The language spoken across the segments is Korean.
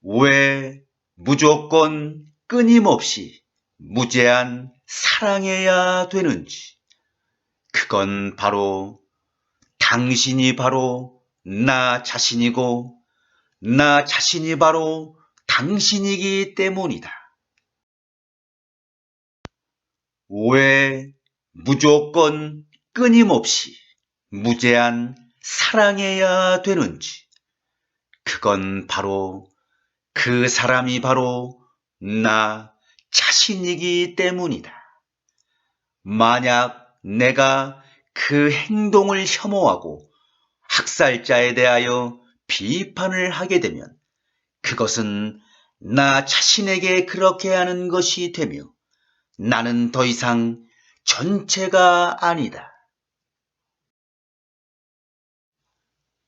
왜 무조건 끊임없이 무제한 사랑해야 되는지. 그건 바로 당신이 바로 나 자신이고 나 자신이 바로 당신이기 때문이다. 왜 무조건 끊임없이 무제한 사랑해야 되는지. 그건 바로 그 사람이 바로 나 자신이기 때문이다. 만약 내가 그 행동을 혐오하고 학살자에 대하여 비판을 하게 되면 그것은 나 자신에게 그렇게 하는 것이 되며 나는 더 이상 전체가 아니다.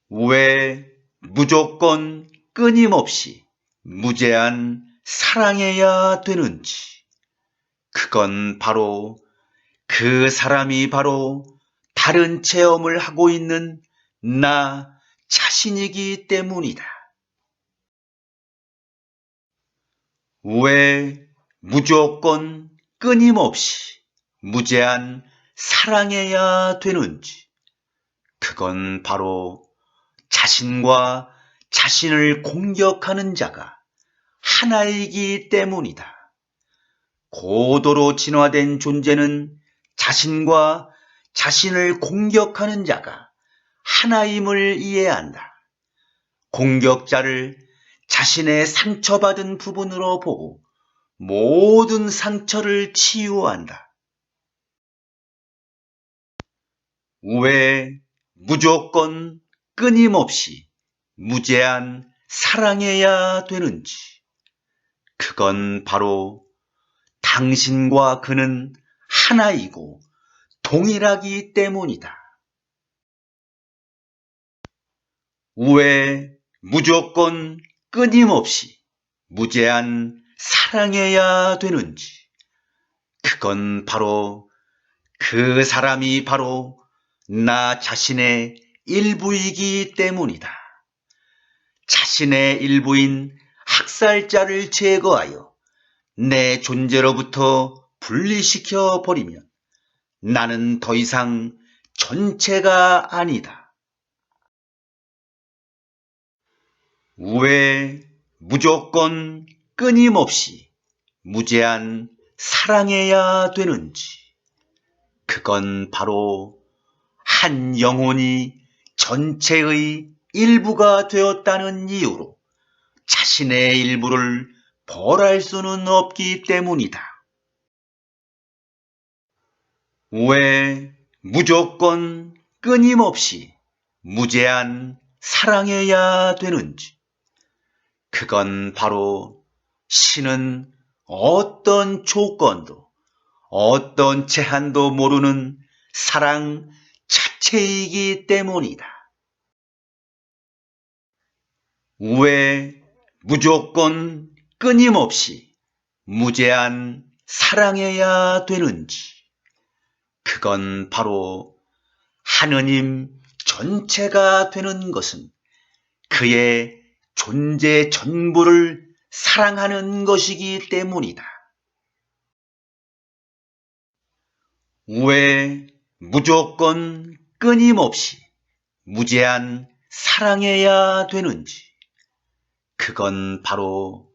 왜 무조건 끊임없이 무제한 사랑해야 되는지. 그건 바로 그 사람이 바로 다른 체험을 하고 있는 나 자신이기 때문이다. 왜 무조건 끊임없이 무제한 사랑해야 되는지. 그건 바로 자신과 자신을 공격하는 자가 하나이기 때문이다. 고도로 진화된 존재는 자신과 자신을 공격하는 자가 하나임을 이해한다. 공격자를 자신의 상처받은 부분으로 보고 모든 상처를 치유한다. 왜 무조건 끊임없이 무제한 사랑해야 되는지. 그건 바로 당신과 그는 하나이고 동일하기 때문이다. 왜 무조건 끊임없이 무제한 사랑해야 되는지. 그건 바로 그 사람이 바로 나 자신의 일부이기 때문이다. 자신의 일부인 학살자를 제거하여 내 존재로부터 분리시켜 버리면 나는 더 이상 전체가 아니다. 왜 무조건 끊임없이 무제한 사랑해야 되는지. 그건 바로 한 영혼이 전체의 일부가 되었다는 이유로 자신의 일부를 벌할 수는 없기 때문이다. 왜 무조건 끊임없이 무제한 사랑해야 되는지. 그건 바로 신은 어떤 조건도 어떤 제한도 모르는 사랑 자체이기 때문이다. 왜 무조건 끊임없이 무제한 사랑해야 되는지. 그건 바로 하느님 전체가 되는 것은 그의 존재 전부를 사랑하는 것이기 때문이다. 왜 무조건 끊임없이 무제한 사랑해야 되는지. 그건 바로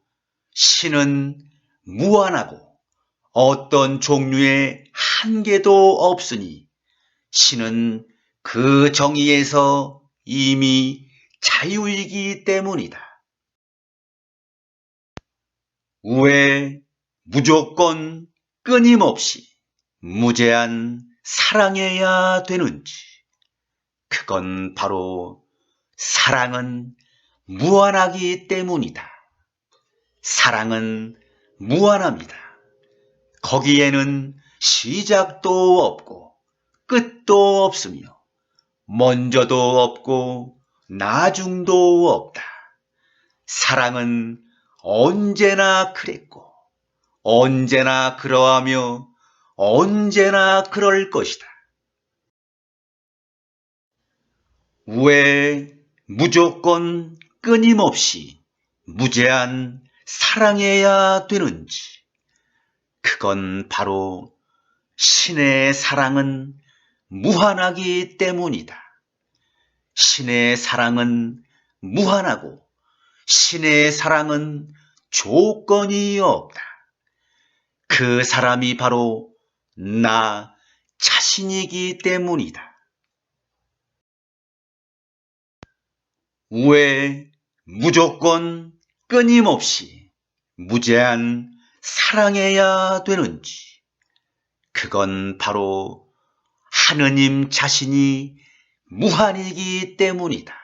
신은 무한하고 어떤 종류의 한계도 없으니 신은 그 정의에서 이미 자유이기 때문이다. 왜 무조건 끊임없이 무제한 사랑해야 되는지. 그건 바로 사랑은 무한하기 때문이다. 사랑은 무한합니다. 거기에는 시작도 없고 끝도 없으며 먼저도 없고 나중도 없다. 사랑은 언제나 그랬고 언제나 그러하며 언제나 그럴 것이다. 왜 무조건 끊임없이 무제한 사랑해야 되는지? 그건 바로 신의 사랑은 무한하기 때문이다. 신의 사랑은 무한하고 신의 사랑은 조건이 없다. 그 사람이 바로 나 자신이기 때문이다. 왜 무조건 끊임없이 무제한 사랑해야 되는지? 그건 바로 하느님 자신이 무한이기 때문이다.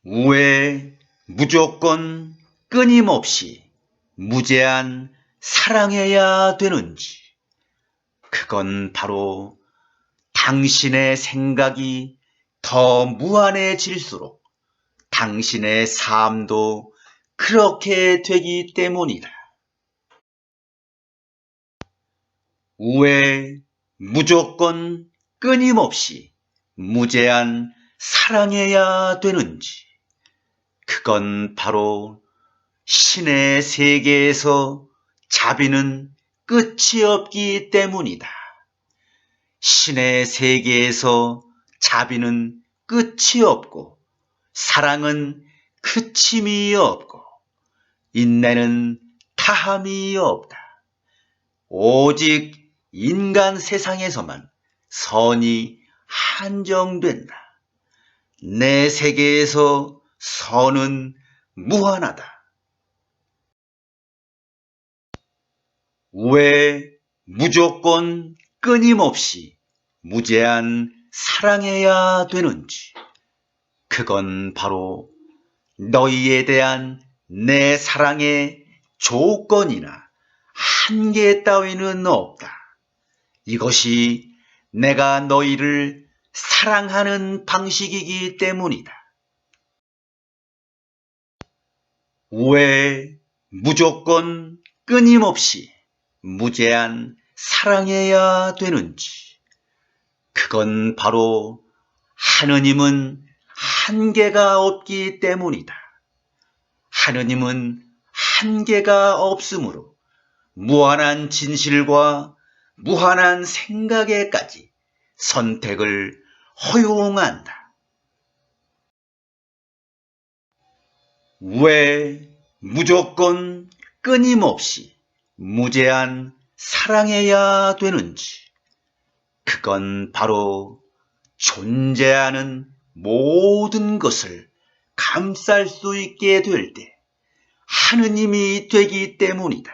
왜 무조건 끊임없이 무제한 사랑해야 되는지? 그건 바로 당신의 생각이 더 무한해질수록 당신의 삶도 그렇게 되기 때문이다. 왜 무조건 끊임없이 무제한 사랑해야 되는지? 그건 바로 신의 세계에서 자비는 끝이 없기 때문이다. 신의 세계에서 자비는 끝이 없고 사랑은 그침이 없고 인내는 다함이 없다. 오직 인간 세상에서만 선이 한정된다. 내 세계에서 선은 무한하다. 왜 무조건 끊임없이 무제한 사랑해야 되는지? 그건 바로 너희에 대한 내 사랑의 조건이나 한계 따위는 없다. 이것이 내가 너희를 사랑하는 방식이기 때문이다. 왜 무조건 끊임없이 무제한 사랑해야 되는지? 그건 바로 하느님은 한계가 없기 때문이다. 하느님은 한계가 없으므로 무한한 진실과 무한한 생각에까지 선택을 허용한다. 왜 무조건 끊임없이 무제한 사랑해야 되는지? 그건 바로 존재하는 모든 것을 감쌀 수 있게 될 때 하느님이 되기 때문이다.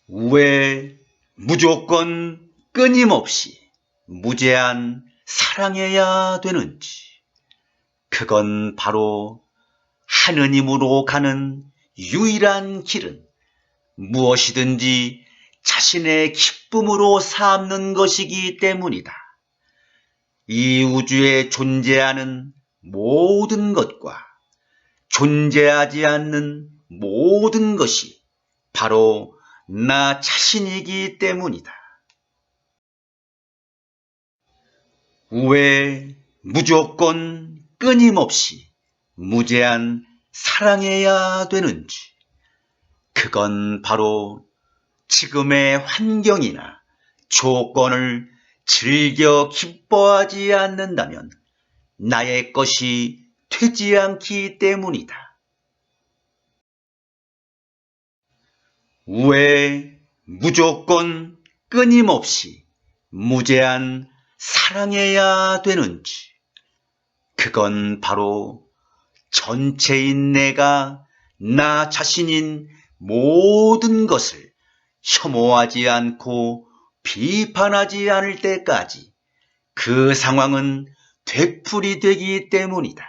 왜 무조건 끊임없이 무제한 사랑해야 되는지? 그건 바로 하느님으로 가는 유일한 길은 무엇이든지 자신의 기쁨으로 삼는 것이기 때문이다. 이 우주에 존재하는 모든 것과 존재하지 않는 모든 것이 바로 나 자신이기 때문이다. 왜 무조건 끊임없이 무제한 사랑해야 되는지? 그건 바로 지금의 환경이나 조건을 즐겨 기뻐하지 않는다면 나의 것이 되지 않기 때문이다. 왜 무조건 끊임없이 무제한 사랑해야 되는지? 그건 바로 전체인 내가 나 자신인 모든 것을 혐오하지 않고 비판하지 않을 때까지 그 상황은 되풀이 되기 때문이다.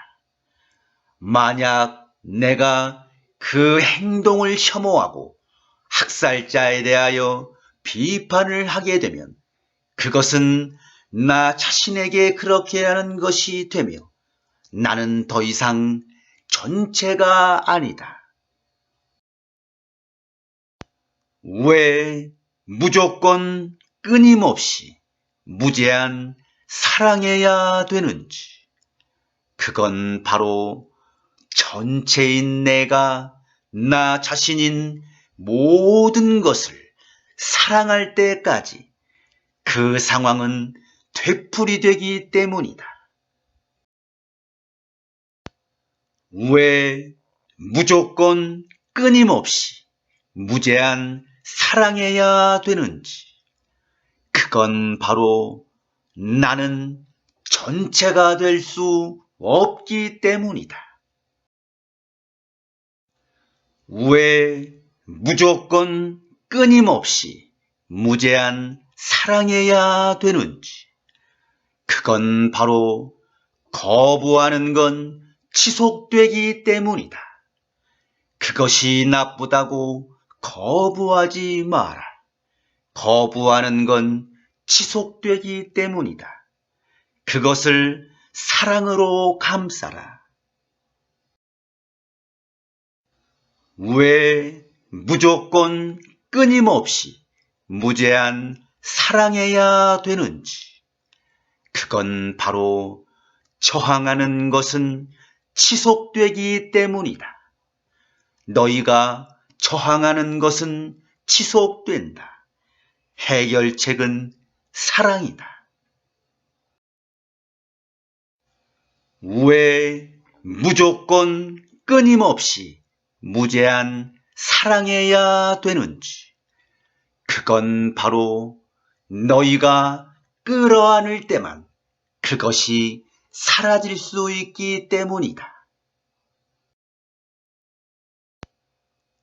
만약 내가 그 행동을 혐오하고 학살자에 대하여 비판을 하게 되면 그것은 나 자신에게 그렇게 하는 것이 되며 나는 더 이상 전체가 아니다. 왜 무조건 끊임없이 무제한 사랑해야 되는지? 그건 바로 전체인 내가 나 자신인 모든 것을 사랑할 때까지 그 상황은 되풀이되기 때문이다. 왜 무조건 끊임없이 무제한 사랑해야 되는지? 그건 바로 나는 전체가 될 수 없기 때문이다. 왜 무조건 끊임없이 무제한 사랑해야 되는지? 그건 바로 거부하는 건 지속되기 때문이다. 그것이 나쁘다고 거부하지 마라. 거부하는 건 지속되기 때문이다. 그것을 사랑으로 감싸라. 왜 무조건 끊임없이 무제한 사랑해야 되는지? 그건 바로 저항하는 것은 지속되기 때문이다. 너희가 저항하는 것은 지속된다. 해결책은 사랑이다. 왜 무조건 끊임없이 무제한 사랑해야 되는지? 그건 바로 너희가 끌어안을 때만 그것이 사라질 수 있기 때문이다.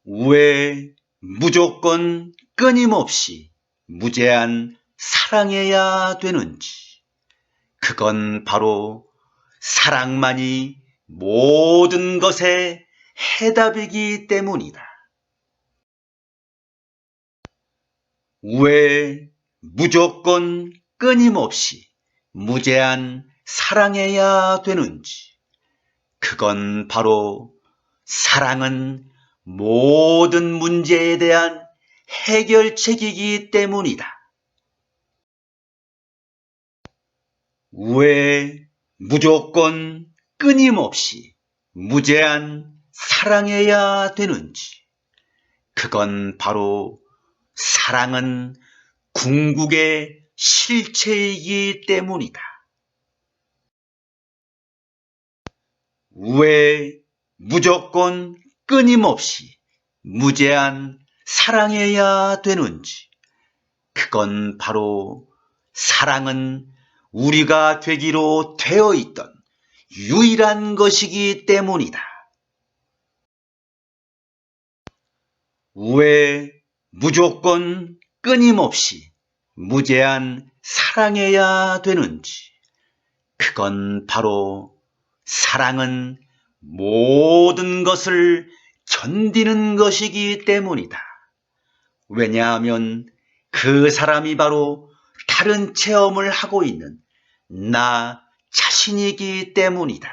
왜 무조건 끊임없이 무제한 사랑해야 되는지? 그건 바로 사랑만이 모든 것의 해답이기 때문이다. 왜 무조건 끊임없이 무제한 사랑해야 되는지? 그건 바로 사랑은 모든 문제에 대한 해결책이기 때문이다. 왜 무조건 끊임없이 무제한 사랑해야 되는지? 그건 바로 사랑은 궁극의 실체이기 때문이다. 왜 무조건 끊임없이 무제한 사랑해야 되는지? 그건 바로 사랑은 우리가 되기로 되어 있던 유일한 것이기 때문이다. 왜 무조건 끊임없이 무제한 사랑해야 되는지? 그건 바로 사랑은 모든 것을 견디는 것이기 때문이다. 왜냐하면 그 사람이 바로 다른 체험을 하고 있는 나 자신이기 때문이다.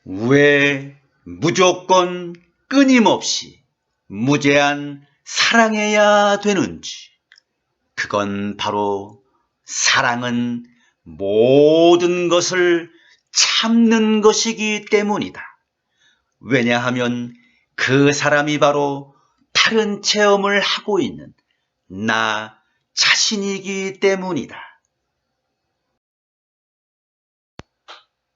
왜 무조건 끊임없이 무제한 사랑해야 되는지? 그건 바로 사랑은 모든 것을 참는 것이기 때문이다. 왜냐하면 그 사람이 바로 다른 체험을 하고 있는 나 자신이기 때문이다.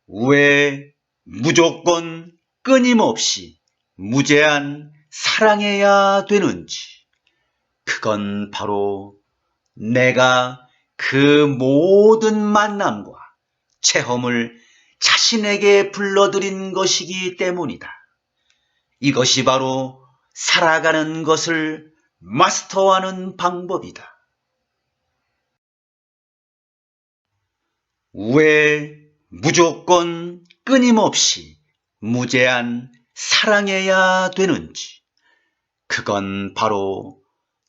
왜 무조건 끊임없이 무제한 사랑해야 되는지? 그건 바로 내가 그 모든 만남과 체험을 자신에게 불러들인 것이기 때문이다. 이것이 바로 살아가는 것을 마스터하는 방법이다. 왜 무조건 끊임없이 무제한 사랑해야 되는지? 그건 바로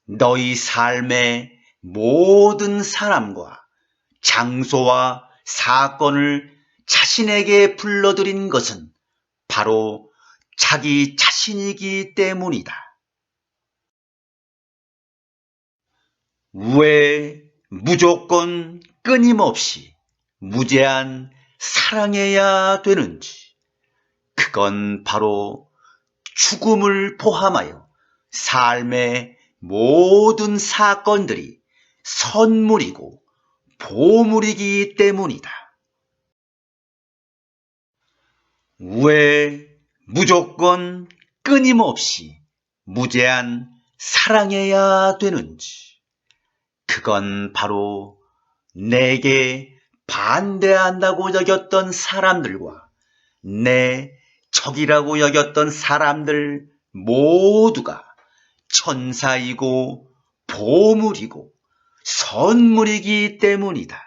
너희 삶의 모든 사람과 장소와 사건을 자신에게 불러들인 것은 바로 자기 자신이기 때문이다. 왜 무조건 끊임없이 무제한 사랑해야 되는지, 그건 바로 죽음을 포함하여 삶의 모든 사건들이 선물이고 보물이기 때문이다. 왜 무조건 끊임없이 무제한 사랑해야 되는지, 그건 바로 내게 반대한다고 여겼던 사람들과 내 적이라고 여겼던 사람들 모두가 천사이고 보물이고 선물이기 때문이다.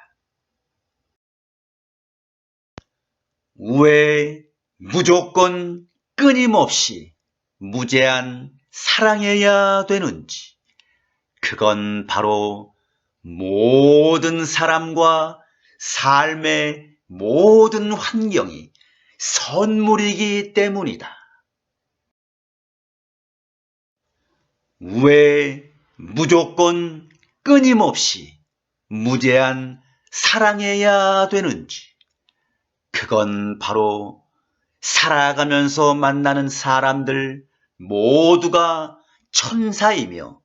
왜 무조건 끊임없이 무제한 사랑해야 되는지, 그건 바로 모든 사람과 삶의 모든 환경이 선물이기 때문이다. 왜 무조건 끊임없이 무제한 사랑해야 되는지, 그건 바로 살아가면서 만나는 사람들 모두가 천사이며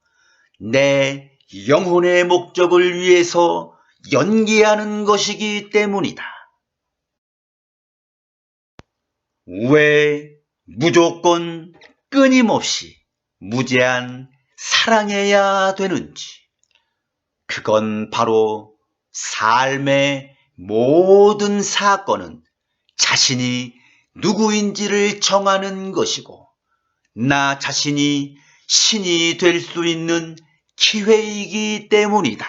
내 영혼의 목적을 위해서 연기하는 것이기 때문이다. 왜 무조건 끊임없이 무제한 사랑해야 되는지, 그건 바로 삶의 모든 사건은 자신이 누구인지를 정하는 것이고 나 자신이 신이 될 수 있는 기회이기 때문이다.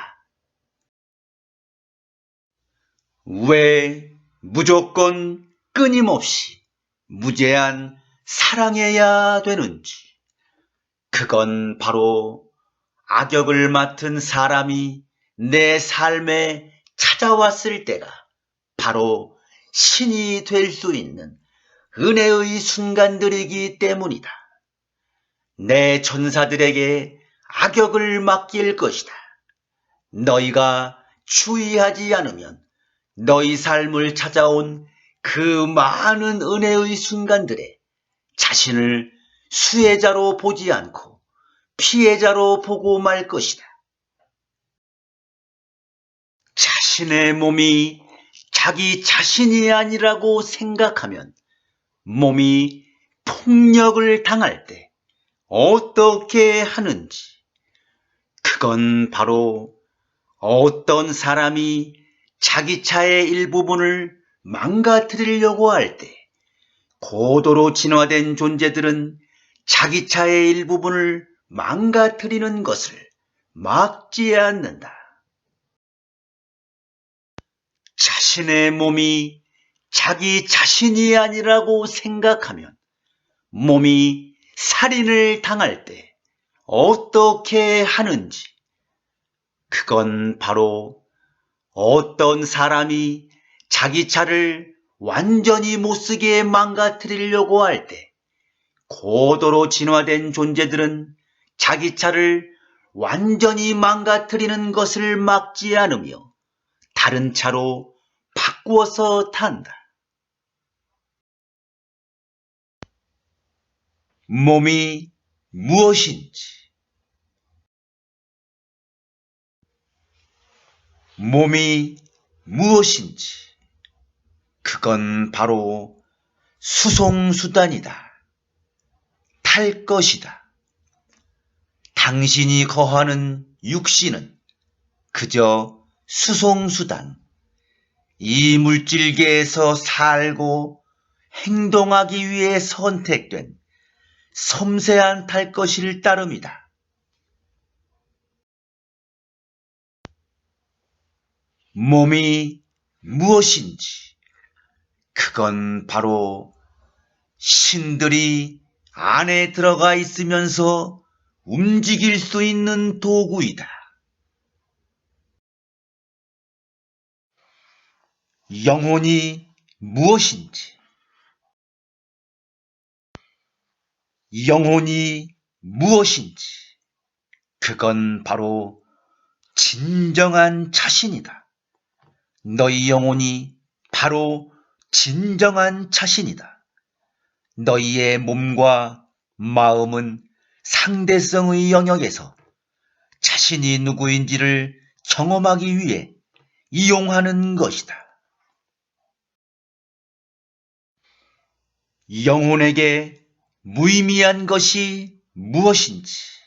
왜 무조건 끊임없이 무제한 사랑해야 되는지, 그건 바로 악역을 맡은 사람이 내 삶에 찾아왔을 때가 바로 신이 될 수 있는 은혜의 순간들이기 때문이다. 내 천사들에게 악역을 맡길 것이다. 너희가 주의하지 않으면 너희 삶을 찾아온 그 많은 은혜의 순간들에 자신을 수혜자로 보지 않고 피해자로 보고 말 것이다. 자신의 몸이 자기 자신이 아니라고 생각하면 몸이 폭력을 당할 때 어떻게 하는지, 그건 바로 어떤 사람이 자기 차의 일부분을 망가뜨리려고 할 때 고도로 진화된 존재들은 자기 차의 일부분을 망가뜨리는 것을 막지 않는다. 자신의 몸이 자기 자신이 아니라고 생각하면 몸이 살인을 당할 때 어떻게 하는지, 그건 바로 어떤 사람이 자기 차를 완전히 못쓰게 망가뜨리려고 할 때 고도로 진화된 존재들은 자기 차를 완전히 망가뜨리는 것을 막지 않으며 다른 차로 바꾸어서 탄다. 몸이 무엇인지, 몸이 무엇인지, 그건 바로 수송수단이다. 탈 것이다. 당신이 거하는 육신은 그저 수송수단, 이 물질계에서 살고 행동하기 위해 선택된 섬세한 탈 것일 따름이다. 몸이 무엇인지, 그건 바로 신들이 안에 들어가 있으면서 움직일 수 있는 도구이다. 영혼이 무엇인지, 영혼이 무엇인지, 그건 바로 진정한 자신이다. 너희 영혼이 바로 진정한 자신이다. 너희의 몸과 마음은 상대성의 영역에서 자신이 누구인지를 경험하기 위해 이용하는 것이다. 영혼에게 무의미한 것이 무엇인지,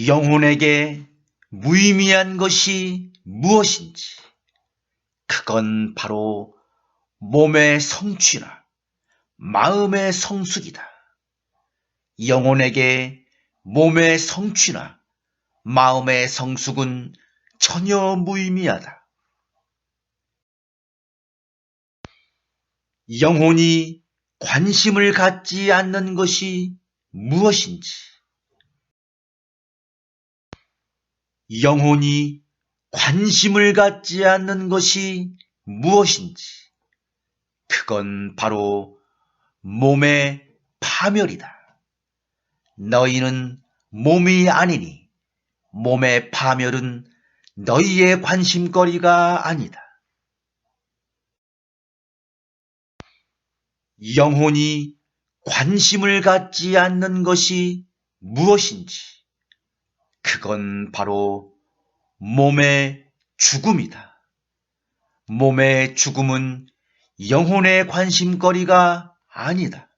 영혼에게 무의미한 것이 무엇인지, 그건 바로 몸의 성취나 마음의 성숙이다. 영혼에게 몸의 성취나 마음의 성숙은 전혀 무의미하다. 영혼이 관심을 갖지 않는 것이 무엇인지, 영혼이 관심을 갖지 않는 것이 무엇인지, 그건 바로 몸의 파멸이다. 너희는 몸이 아니니 몸의 파멸은 너희의 관심거리가 아니다. 영혼이 관심을 갖지 않는 것이 무엇인지, 그건 바로 몸의 죽음이다. 몸의 죽음은 영혼의 관심거리가 아니다.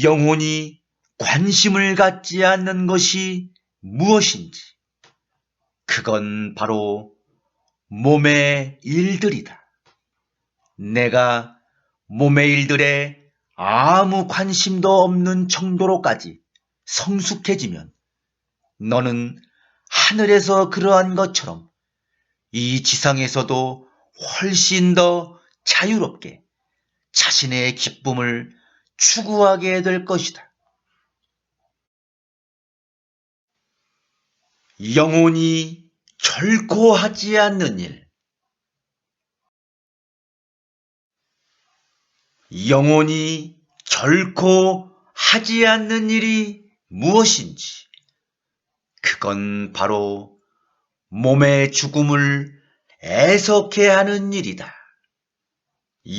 영혼이 관심을 갖지 않는 것이 무엇인지, 그건 바로 몸의 일들이다. 내가 몸의 일들에 아무 관심도 없는 정도로까지 성숙해지면 너는 하늘에서 그러한 것처럼 이 지상에서도 훨씬 더 자유롭게 자신의 기쁨을 추구하게 될 것이다. 영혼이 결코 하지 않는 일, 영혼이 결코 하지 않는 일이 무엇인지, 그건 바로 몸의 죽음을 애석해 하는 일이다.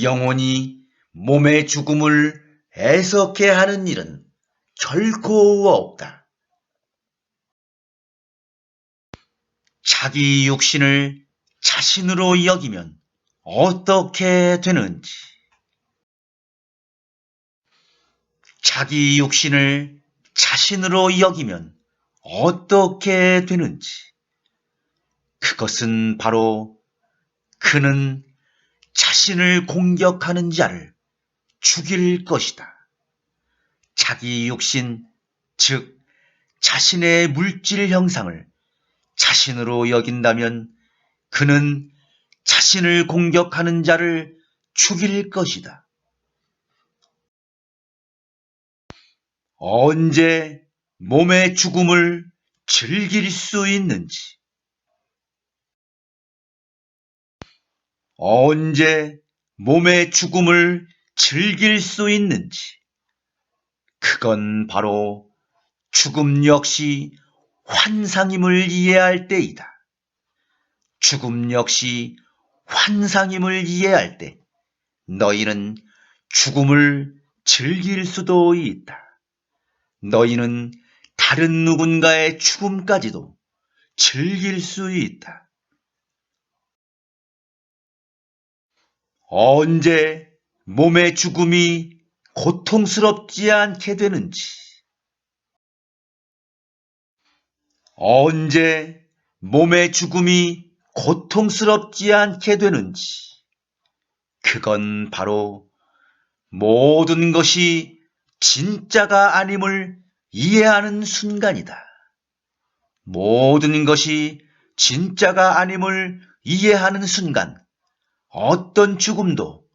영혼이 몸의 죽음을 애석해 하는 일은 결코 없다. 자기 육신을 자신으로 여기면 어떻게 되는지, 자기 육신을 자신으로 여기면 어떻게 되는지, 그것은 바로 그는 자신을 공격하는 자를 죽일 것이다. 자기 육신, 즉 자신의 물질 형상을 자신으로 여긴다면 그는 자신을 공격하는 자를 죽일 것이다. 언제 몸의 죽음을 즐길 수 있는지, 언제 몸의 죽음을 즐길 수 있는지, 그건 바로 죽음 역시 환상임을 이해할 때이다. 죽음 역시 환상임을 이해할 때 너희는 죽음을 즐길 수도 있다. 너희는 다른 누군가의 죽음까지도 즐길 수 있다. 언제 몸의 죽음이 고통스럽지 않게 되는지, 언제 몸의 죽음이 고통스럽지 않게 되는지, 그건 바로 모든 것이 진짜가 아님을 이해하는 순간이다. 모든 것이 진짜가 아님을 이해하는 순간 어떤 죽음도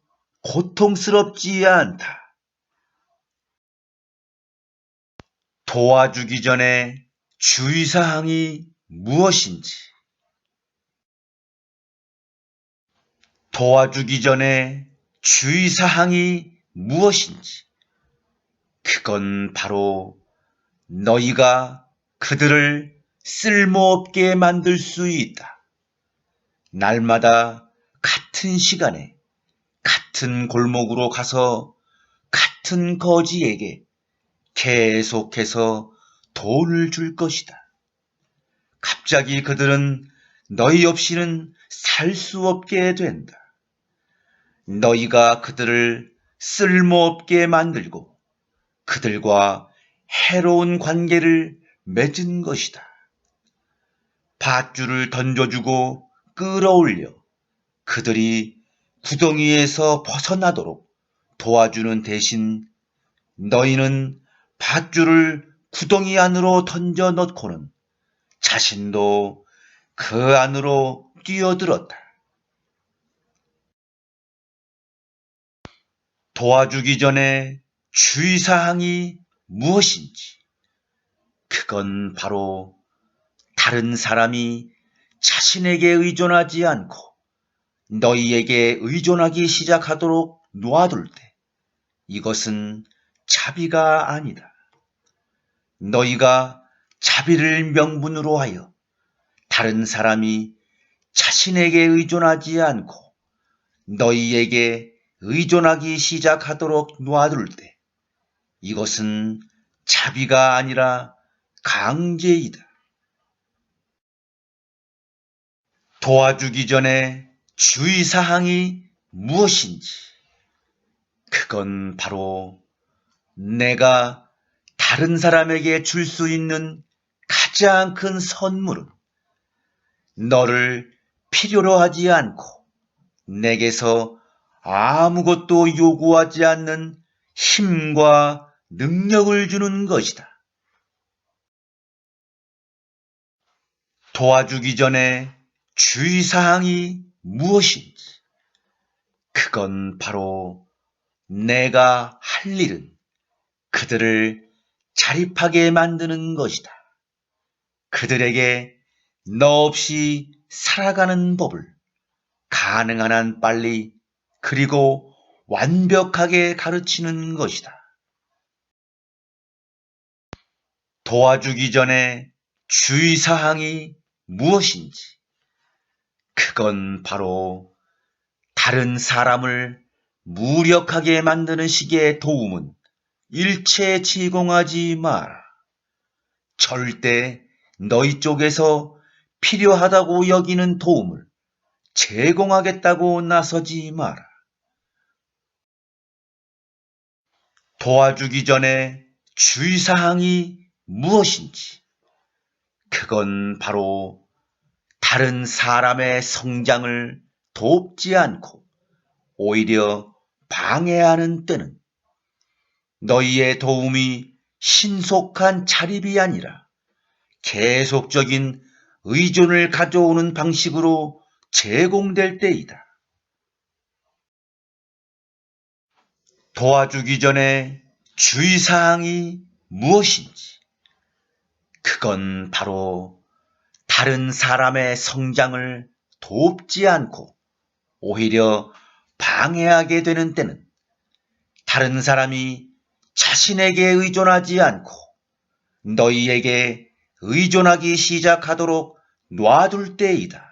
고통스럽지 않다. 도와주기 전에 주의사항이 무엇인지, 도와주기 전에 주의사항이 무엇인지, 그건 바로 너희가 그들을 쓸모없게 만들 수 있다. 날마다 같은 시간에 같은 골목으로 가서 같은 거지에게 계속해서 돈을 줄 것이다. 갑자기 그들은 너희 없이는 살 수 없게 된다. 너희가 그들을 쓸모없게 만들고 그들과 해로운 관계를 맺은 것이다. 밧줄을 던져주고 끌어올려 그들이 구덩이에서 벗어나도록 도와주는 대신 너희는 밧줄을 구덩이 안으로 던져 넣고는 자신도 그 안으로 뛰어들었다. 도와주기 전에 주의사항이 무엇인지, 그건 바로 다른 사람이 자신에게 의존하지 않고 너희에게 의존하기 시작하도록 놓아둘 때 이것은 자비가 아니다. 너희가 자비를 명분으로 하여 다른 사람이 자신에게 의존하지 않고 너희에게 의존하기 시작하도록 놓아둘 때 이것은 자비가 아니라 강제이다. 도와주기 전에 주의사항이 무엇인지, 그건 바로 내가 다른 사람에게 줄 수 있는 가장 큰 선물은 너를 필요로 하지 않고 내게서 아무것도 요구하지 않는 힘과 능력을 주는 것이다. 도와주기 전에 주의사항이 무엇인지, 그건 바로 내가 할 일은 그들을 자립하게 만드는 것이다. 그들에게 너 없이 살아가는 법을 가능한 한 빨리 그리고 완벽하게 가르치는 것이다. 도와주기 전에 주의사항이 무엇인지, 그건 바로 다른 사람을 무력하게 만드는 식의 도움은 일체 제공하지 마라. 절대 너희 쪽에서 필요하다고 여기는 도움을 제공하겠다고 나서지 마라. 도와주기 전에 주의사항이 무엇인지, 그건 바로 다른 사람의 성장을 돕지 않고 오히려 방해하는 때는 너희의 도움이 신속한 자립이 아니라 계속적인 의존을 가져오는 방식으로 제공될 때이다. 도와주기 전에 주의사항이 무엇인지, 그건 바로 다른 사람의 성장을 돕지 않고 오히려 방해하게 되는 때는 다른 사람이 자신에게 의존하지 않고 너희에게 의존하기 시작하도록 놔둘 때이다.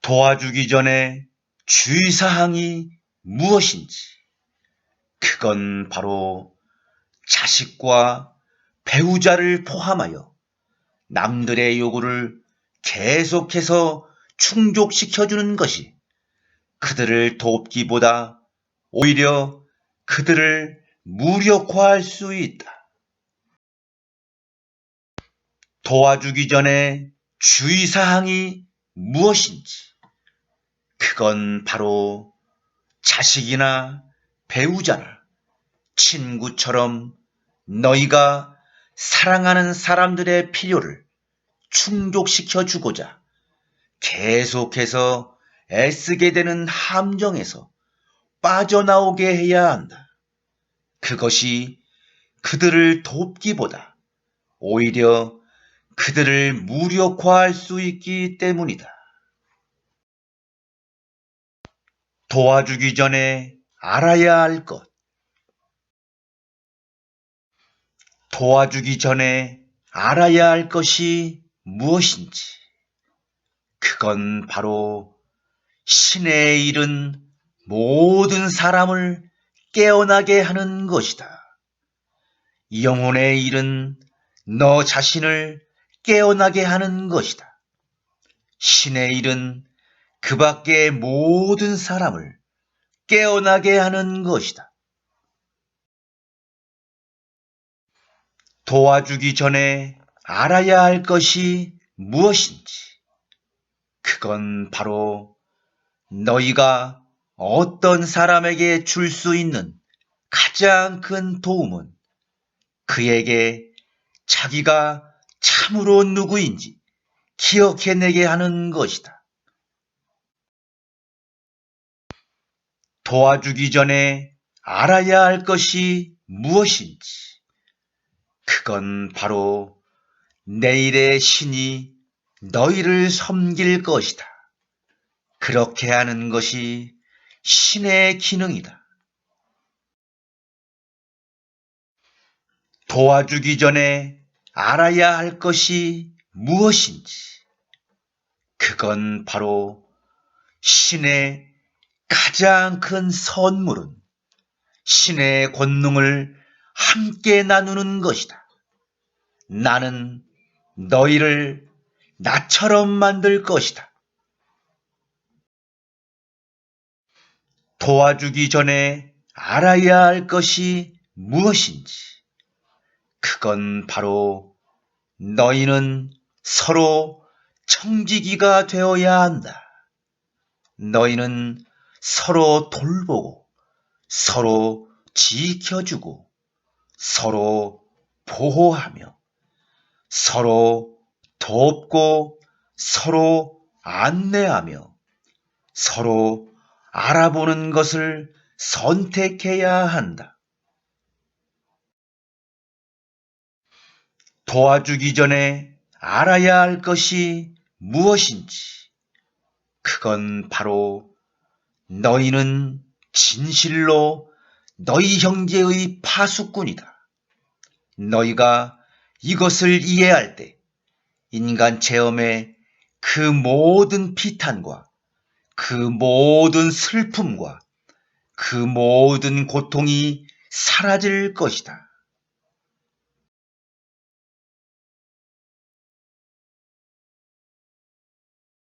도와주기 전에 주의사항이 무엇인지, 그건 바로 자식과 배우자를 포함하여 남들의 요구를 계속해서 충족시켜주는 것이 그들을 돕기보다 오히려 그들을 무력화할 수 있다. 도와주기 전에 주의사항이 무엇인지, 그건 바로 자식이나 배우자나 친구처럼 너희가 사랑하는 사람들의 필요를 충족시켜 주고자 계속해서 애쓰게 되는 함정에서 빠져나오게 해야 한다. 그것이 그들을 돕기보다 오히려 그들을 무력화할 수 있기 때문이다. 도와주기 전에 알아야 할 것. 도와주기 전에 알아야 할 것이 무엇인지. 그건 바로 신의 일은 모든 사람을 깨어나게 하는 것이다. 영혼의 일은 너 자신을 깨어나게 하는 것이다. 신의 일은 그 밖의 모든 사람을 깨어나게 하는 것이다. 도와주기 전에 알아야 할 것이 무엇인지. 그건 바로 너희가 어떤 사람에게 줄 수 있는 가장 큰 도움은 그에게 자기가 참으로 누구인지 기억해내게 하는 것이다. 도와주기 전에 알아야 할 것이 무엇인지. 그건 바로 내일의 신이 너희를 섬길 것이다. 그렇게 하는 것이 신의 기능이다. 도와주기 전에 알아야 할 것이 무엇인지. 그건 바로 신의 가장 큰 선물은 신의 권능을 함께 나누는 것이다. 나는 너희를 나처럼 만들 것이다. 도와주기 전에 알아야 할 것이 무엇인지. 그건 바로 너희는 서로 청지기가 되어야 한다. 너희는 서로 돌보고 서로 지켜주고 서로 보호하며 서로 돕고 서로 안내하며 서로 알아보는 것을 선택해야 한다. 도와주기 전에 알아야 할 것이 무엇인지. 그건 바로 너희는 진실로 너희 형제의 파수꾼이다. 너희가 이것을 이해할 때 인간 체험의 그 모든 비탄과 그 모든 슬픔과 그 모든 고통이 사라질 것이다.